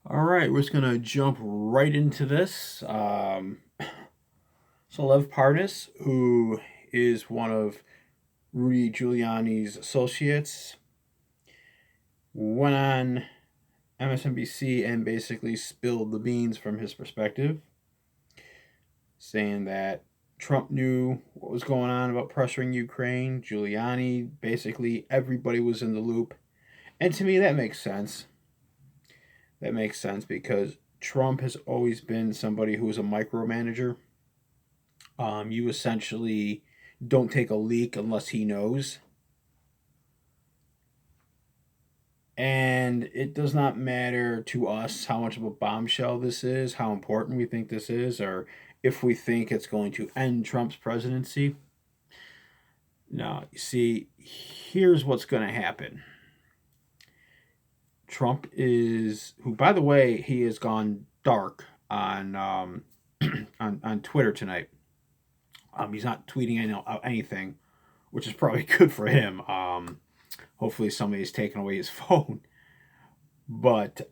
All right, we're just gonna jump right into this. So Lev Parnas, who is one of Rudy Giuliani's associates, went on MSNBC and basically spilled the beans from his perspective, saying that Trump knew what was going on about pressuring Ukraine. Giuliani, basically everybody was in the loop, and to me that makes sense. That makes sense because Trump has always been somebody who is a micromanager. You essentially don't take a leak unless he knows. And it does not matter to us how much of a bombshell this is, how important we think this is, or if we think it's going to end Trump's presidency. No, you see, here's what's going to happen. Trump is, who, by the way, he has gone dark on on Twitter tonight. He's not tweeting anything, which is probably good for him. Hopefully, somebody's taken away his phone. But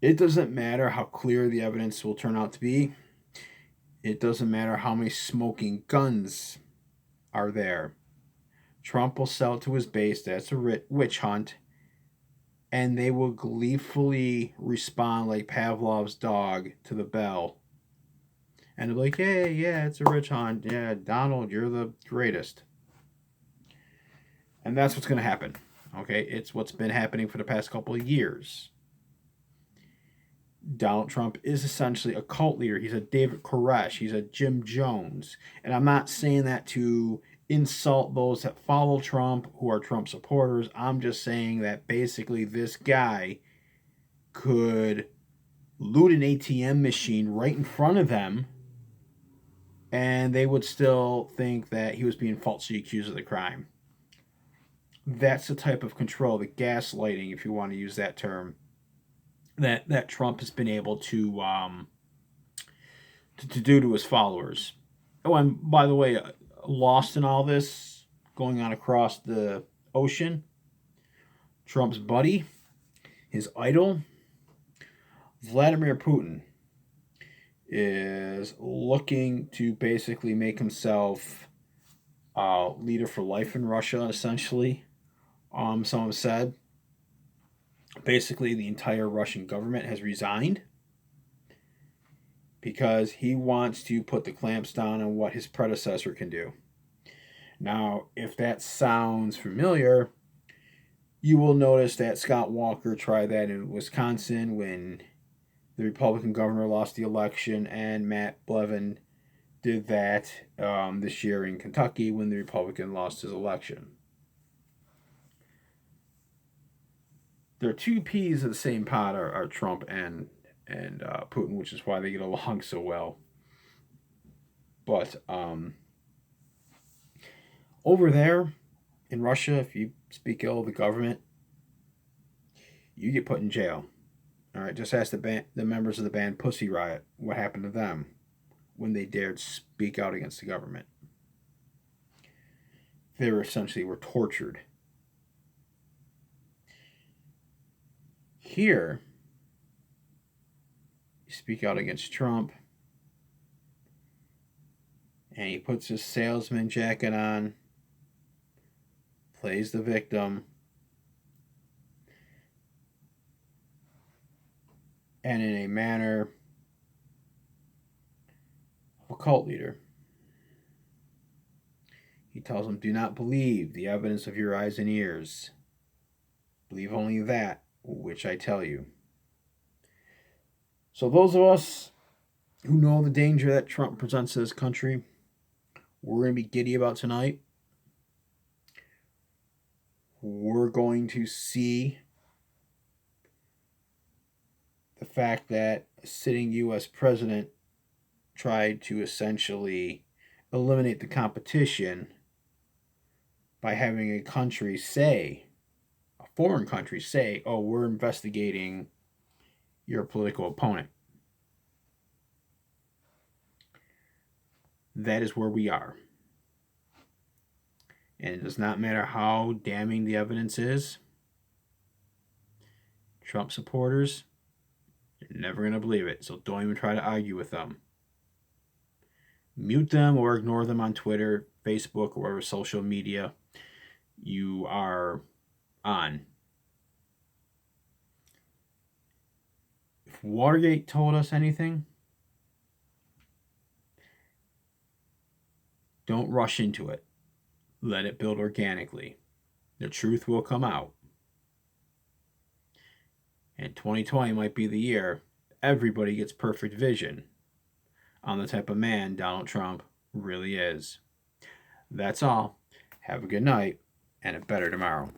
it doesn't matter how clear the evidence will turn out to be. It doesn't matter how many smoking guns are there. Trump will sell to his base that's a witch hunt, and they will gleefully respond like Pavlov's dog to the bell. And they'll be like, hey, yeah, it's a witch hunt. Yeah, Donald, you're the greatest. And that's what's going to happen. Okay, it's what's been happening for the past couple of years. Donald Trump is essentially a cult leader. He's a David Koresh. He's a Jim Jones. And I'm not saying that to insult those that follow Trump, who are Trump supporters. I'm just saying that basically this guy could loot an ATM machine right in front of them, and they would still think that he was being falsely accused of the crime. That's the type of control, the gaslighting, if you want to use that term, that Trump has been able to do to his followers. Oh, and by the way, lost in all this going on across the ocean, Trump's buddy, his idol, Vladimir Putin, is looking to basically make himself leader for life in Russia, essentially. Some have said basically the entire Russian government has resigned because he wants to put the clamps down on what his predecessor can do. Now, if that sounds familiar, you will notice that Scott Walker tried that in Wisconsin when the Republican governor lost the election, and Matt Bevin did that this year in Kentucky when the Republican lost his election. There are two peas in the same pot are Trump and Putin, which is why they get along so well. But over there in Russia, if you speak ill of the government, you get put in jail. All right, just ask the members of the band Pussy Riot what happened to them when they dared speak out against the government. They were tortured. Here, you speak out against Trump, and he puts his salesman jacket on, plays the victim, and in a manner of a cult leader. He tells them, do not believe the evidence of your eyes and ears. Believe only that which I tell you. So those of us who know the danger that Trump presents to this country, we're going to be giddy about tonight. We're going to see the fact that a sitting U.S. president tried to essentially eliminate the competition by having a country say, a foreign country say, oh, we're investigating your political opponent. That is where we are. And it does not matter how damning the evidence is. Trump supporters, you're never going to believe it. So don't even try to argue with them. Mute them or ignore them on Twitter, Facebook, or whatever social media you are on. If Watergate told us anything, don't rush into it. Let it build organically. The truth will come out. And 2020 might be the year everybody gets perfect vision on the type of man Donald Trump really is. That's all. Have a good night and a better tomorrow.